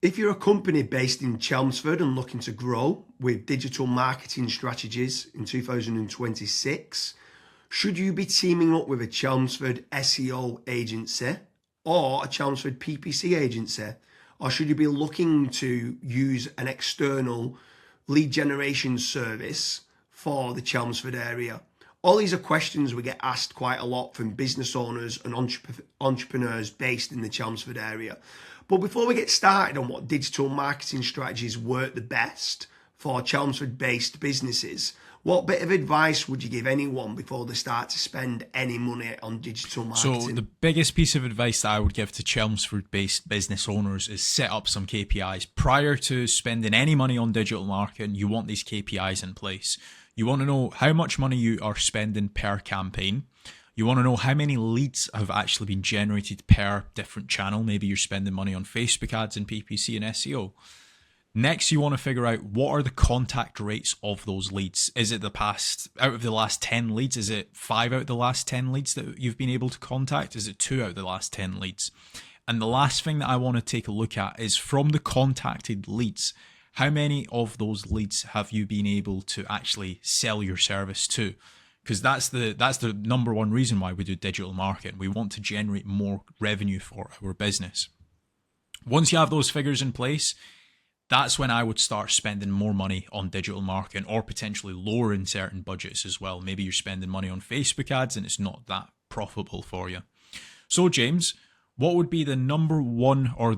If you're a company based in Chelmsford and looking to grow with digital marketing strategies in 2026, should you be teaming up with a Chelmsford SEO agency or a Chelmsford PPC agency? Or should you be looking to use an external lead generation service for the Chelmsford area? All these are questions we get asked quite a lot from business owners and entrepreneurs based in the Chelmsford area. But before we get started on what digital marketing strategies work the best for Chelmsford-based businesses, what bit of advice would you give anyone before they start to spend any money on digital marketing? So the biggest piece of advice that I would give to Chelmsford-based business owners is set up some KPIs. Prior to spending any money on digital marketing, you want these KPIs in place. You want to know how much money you are spending per campaign. You want to know how many leads have actually been generated per different channel. Maybe you're spending money on Facebook ads and PPC and SEO. Next, you want to figure out what are the contact rates of those leads. Is it out of the last 10 leads? Is it 5 out of the last 10 leads that you've been able to contact? Is it 2 out of the last 10 leads? And the last thing that I want to take a look at is from the contacted leads, how many of those leads have you been able to actually sell your service to? Because that's the number one reason why we do digital marketing. We want to generate more revenue for our business. Once you have those figures in place, that's when I would start spending more money on digital marketing or potentially lowering certain budgets as well. Maybe you're spending money on Facebook ads and it's not that profitable for you. So James, what would be the number one or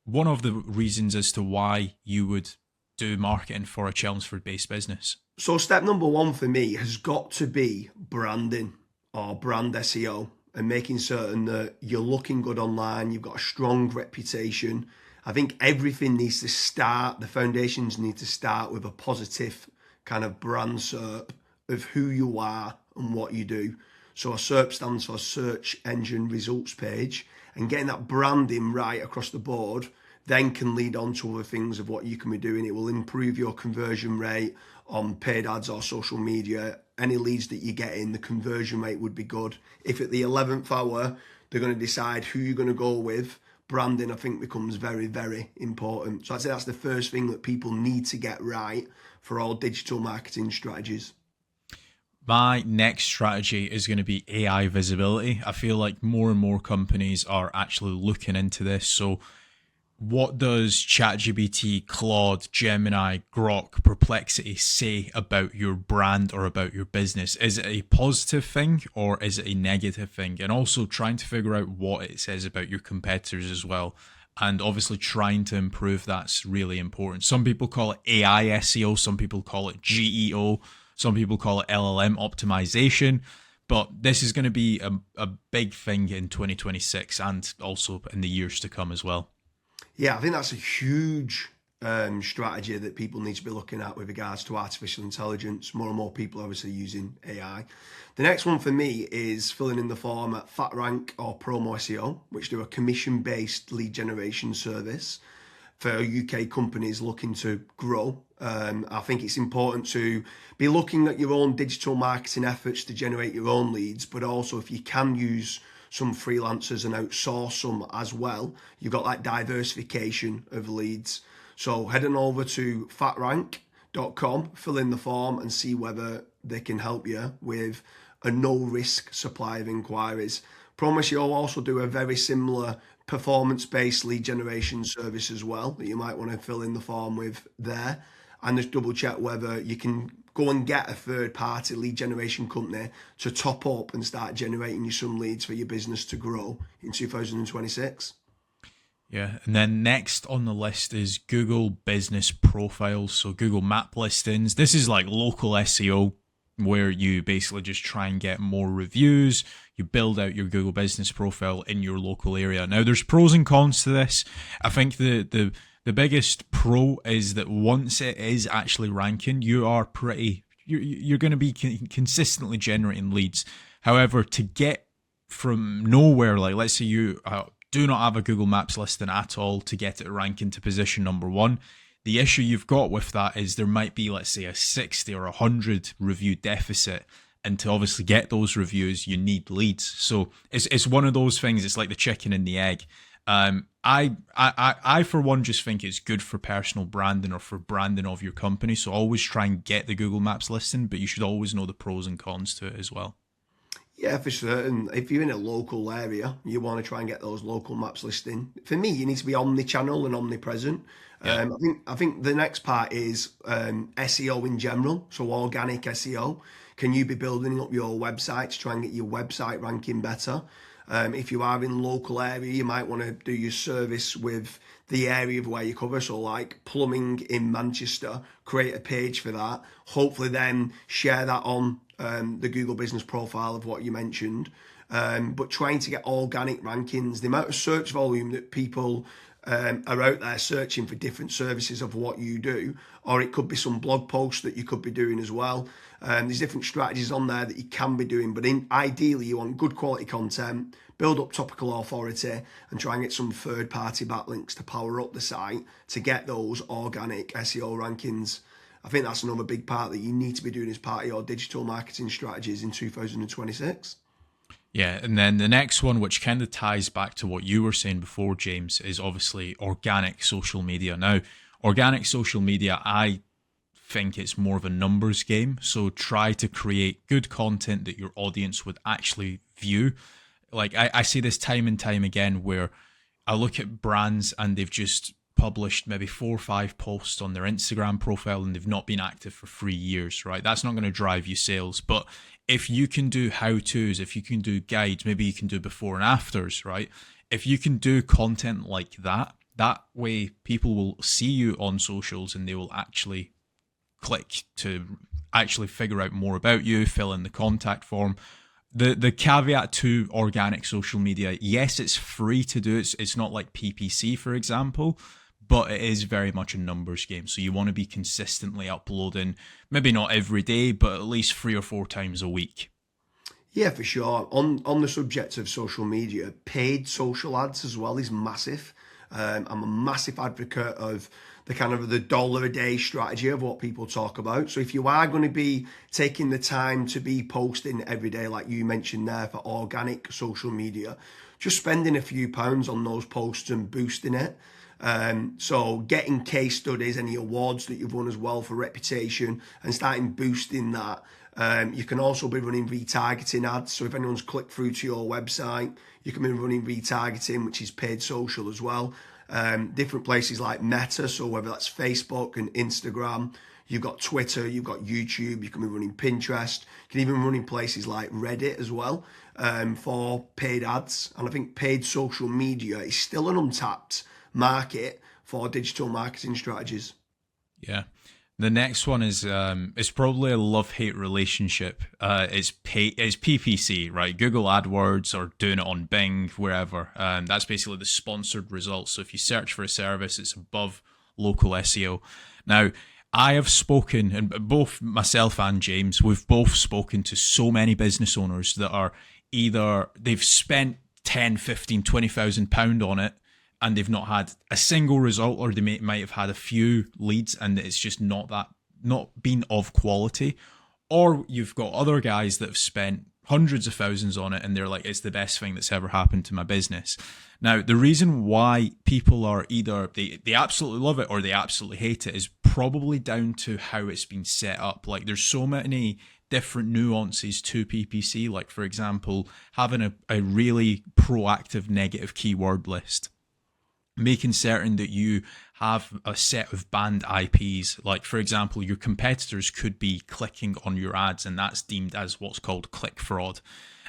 one of the reasons as to why you would do marketing for a Chelmsford-based business? So step number one for me has got to be branding or brand SEO and making certain that you're looking good online, you've got a strong reputation. I think everything needs to start, the foundations need to start with a positive kind of brand SERP of who you are and what you do. So a SERP stands for Search Engine Results Page, and getting that branding right across the board then can lead on to other things of what you can be doing. It will improve your conversion rate on paid ads or social media. Any leads that you get in, the conversion rate would be good. If at the 11th hour, they're going to decide who you're going to go with, branding, I think, becomes very, very important. So I'd say that's the first thing that people need to get right for all digital marketing strategies. My next strategy is going to be AI visibility. I feel like more and more companies are actually looking into this. So what does ChatGPT, Claude, Gemini, Grok, Perplexity say about your brand or about your business? Is it a positive thing or is it a negative thing? And also trying to figure out what it says about your competitors as well. And obviously trying to improve that's really important. Some people call it AI SEO, some people call it GEO, some people call it LLM optimization. But this is going to be a big thing in 2026 and also in the years to come as well. Yeah, I think that's a huge strategy that people need to be looking at with regards to artificial intelligence. More and more people are obviously using AI. The next one for me is filling in the form at FatRank or Promo SEO, which do a commission-based lead generation service for UK companies looking to grow. I think it's important to be looking at your own digital marketing efforts to generate your own leads, but also if you can use some freelancers and outsource some as well, you've got that diversification of leads. So head on over to fatrank.com, fill in the form and see whether they can help you with a no-risk supply of inquiries. Promise you'll also do a very similar performance-based lead generation service as well that you might want to fill in the form with there, and just double check whether you can go and get a third-party lead generation company to top up and start generating you some leads for your business to grow in 2026. Yeah, and then next on the list is Google Business Profiles, so Google Map listings. This is like local SEO where you basically just try and get more reviews. You build out your Google Business Profile in your local area. Now, there's pros and cons to this. I think the biggest pro is that once it is actually ranking, you're going to be consistently generating leads. However, to get from nowhere, like let's say you do not have a Google Maps listing at all, to get it ranking to position number 1, the issue you've got with that is there might be, let's say, a 60 or 100 review deficit. And to obviously get those reviews, you need leads. So it's one of those things, it's like the chicken and the egg. I for one just think it's good for personal branding or for branding of your company. So always try and get the Google Maps listing, but you should always know the pros and cons to it as well. Yeah, for certain. If you're in a local area, you want to try and get those local maps listing. For me, you need to be omni-channel and omnipresent. Yeah. I think the next part is SEO in general, so organic SEO. Can you be building up your website to try and get your website ranking better? If you are in local area, you might want to do your service with the area of where you cover. So like plumbing in Manchester, create a page for that. Hopefully then share that on the Google business profile of what you mentioned. But trying to get organic rankings, the amount of search volume that people are out there searching for different services of what you do, or it could be some blog posts that you could be doing as well. There's different strategies on there that you can be doing, but ideally you want good quality content, build up topical authority, and try and get some third-party backlinks to power up the site to get those organic SEO rankings. I think that's another big part that you need to be doing as part of your digital marketing strategies in 2026. Yeah, and then the next one, which kind of ties back to what you were saying before, James, is obviously organic social media. Now, organic social media, I think it's more of a numbers game. So try to create good content that your audience would actually view. Like I see this time and time again where I look at brands and they've just published maybe 4 or 5 posts on their Instagram profile and they've not been active for 3 years, right? That's not going to drive you sales. But if you can do how-tos, if you can do guides, maybe you can do before and afters, right? If you can do content like that, that way people will see you on socials and they will actually click to actually figure out more about you, fill in the contact form. The caveat to organic social media, yes, it's free to do. It's not like PPC, for example, but it is very much a numbers game. So you want to be consistently uploading, maybe not every day, but at least 3 or 4 times a week. Yeah, for sure. On the subject of social media, paid social ads as well is massive. I'm a massive advocate of the kind of the dollar a day strategy of what people talk about. So if you are going to be taking the time to be posting every day, like you mentioned there, for organic social media, just spending a few pounds on those posts and boosting it. So getting case studies, any awards that you've won as well for reputation, and starting boosting that. You can also be running retargeting ads. So if anyone's clicked through to your website, you can be running retargeting, which is paid social as well. Different places like Meta, so whether that's Facebook and Instagram, you've got Twitter, you've got YouTube, you can be running Pinterest, you can even run in places like Reddit as well for paid ads. And I think paid social media is still an untapped market for digital marketing strategies. Yeah. The next one is it's probably a love-hate relationship. It's PPC, right? Google AdWords or doing it on Bing, wherever. That's basically the sponsored results. So if you search for a service, it's above local SEO. Now, I have spoken, and both myself and James, we've both spoken to so many business owners that are either they've spent 10, 15, 20,000 pound on it, and they've not had a single result, or they might have had a few leads and it's just not been of quality. Or you've got other guys that have spent hundreds of thousands on it and they're like, it's the best thing that's ever happened to my business. Now, the reason why people are either they absolutely love it or they absolutely hate it is probably down to how it's been set up. Like there's so many different nuances to PPC, like for example, having a really proactive negative keyword list, making certain that you have a set of banned IPs. Like, for example, your competitors could be clicking on your ads, and that's deemed as what's called click fraud.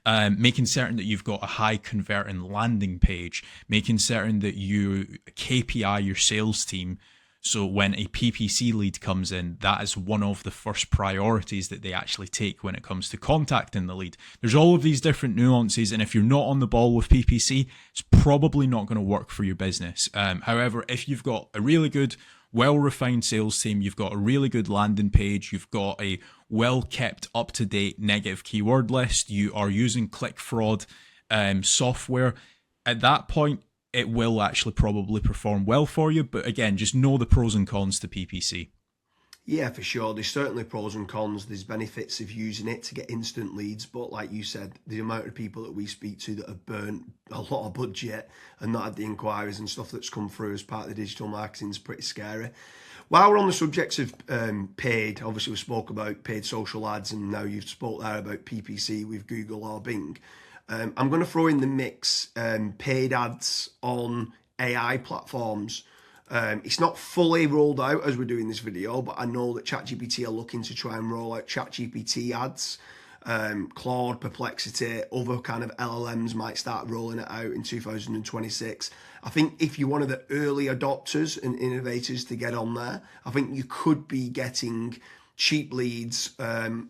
Making certain that you've got a high converting landing page, making certain that you KPI your sales team. So when a PPC lead comes in, that is one of the first priorities that they actually take when it comes to contacting the lead. There's all of these different nuances, and if you're not on the ball with PPC, it's probably not going to work for your business. However, if you've got a really good, well-refined sales team, you've got a really good landing page, you've got a well-kept, up-to-date negative keyword list, you are using click fraud software, at that point, it will actually probably perform well for you. But again, just know the pros and cons to PPC. Yeah, for sure. There's certainly pros and cons. There's benefits of using it to get instant leads, but like you said, the amount of people that we speak to that have burnt a lot of budget and not had the inquiries and stuff that's come through as part of the digital marketing is pretty scary. While we're on the subject of paid, obviously we spoke about paid social ads, and now you've spoke there about PPC with Google or Bing. I'm going to throw in the mix paid ads on AI platforms. It's not fully rolled out as we're doing this video, but I know that ChatGPT are looking to try and roll out ChatGPT ads. Claude, Perplexity, other kind of LLMs might start rolling it out in 2026. I think if you're one of the early adopters and innovators to get on there, I think you could be getting cheap leads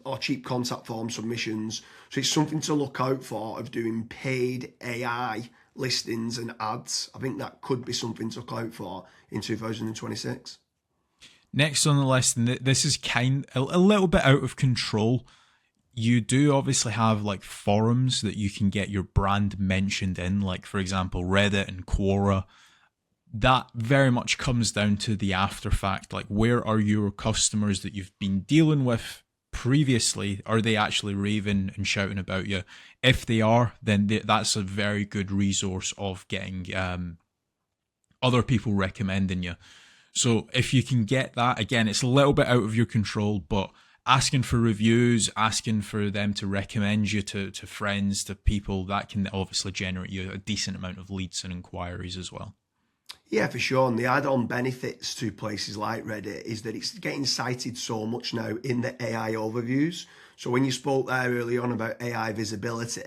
or cheap contact form submissions. So it's something to look out for of doing paid AI listings and ads. I think that could be something to look out for in 2026. Next on the list, and this is a little bit out of control. You do obviously have like forums that you can get your brand mentioned in, like for example Reddit and Quora. That very much comes down to the after fact, like where are your customers that you've been dealing with previously? Are they actually raving and shouting about you? If they are, then that's a very good resource of getting other people recommending you. So if you can get that, again, it's a little bit out of your control, but asking for reviews, asking for them to recommend you to friends, to people, that can obviously generate you a decent amount of leads and inquiries as well. Yeah, for sure. And the add-on benefits to places like Reddit is that it's getting cited so much now in the AI overviews. So when you spoke there early on about AI visibility,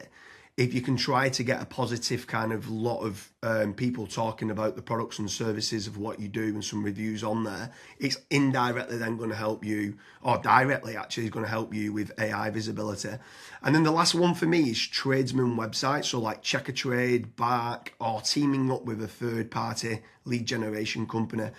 if you can try to get a positive kind of lot of people talking about the products and services of what you do and some reviews on there, it's indirectly then going to help you, or directly actually is going to help you with AI visibility. And then the last one for me is tradesman websites, so like Check a Trade, Bark, or teaming up with a third party lead generation company.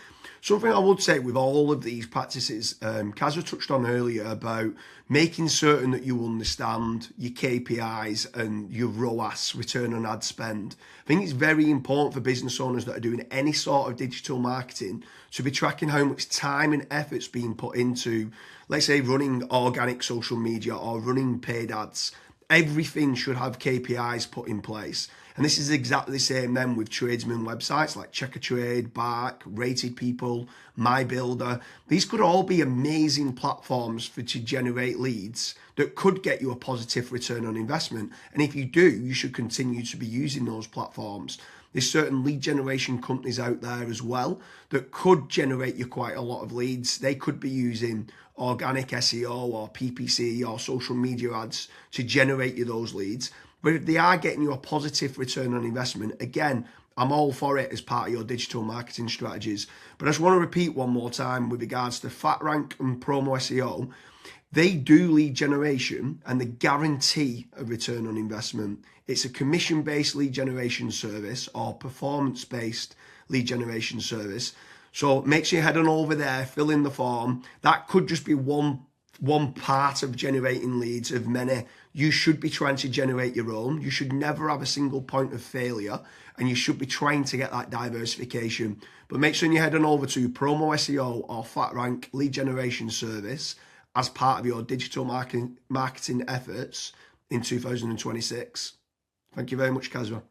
Something I would say with all of these practices, Kazza touched on earlier about making certain that you understand your KPIs and your ROAS, return on ad spend. I think it's very important for business owners that are doing any sort of digital marketing to be tracking how much time and effort's being put into, let's say, running organic social media or running paid ads. Everything should have KPIs put in place. And this is exactly the same then with tradesman websites like Check a Trade, Bark, Rated People, My Builder. These could all be amazing platforms to generate leads that could get you a positive return on investment. And if you do, you should continue to be using those platforms. There's certain lead generation companies out there as well that could generate you quite a lot of leads. They could be using organic SEO or PPC or social media ads to generate you those leads. But if they are getting you a positive return on investment, again, I'm all for it as part of your digital marketing strategies. But I just want to repeat one more time with regards to FatRank and Promo SEO. They do lead generation and they guarantee a return on investment. It's a commission-based lead generation service or performance-based lead generation service. So make sure you head on over there, fill in the form. That could just be one part of generating leads of many. You should be trying to generate your own. You should never have a single point of failure, and you should be trying to get that diversification. But make sure you head on over to Promo SEO or FatRank lead generation service as part of your digital marketing efforts in 2026. Thank you very much, Kazra.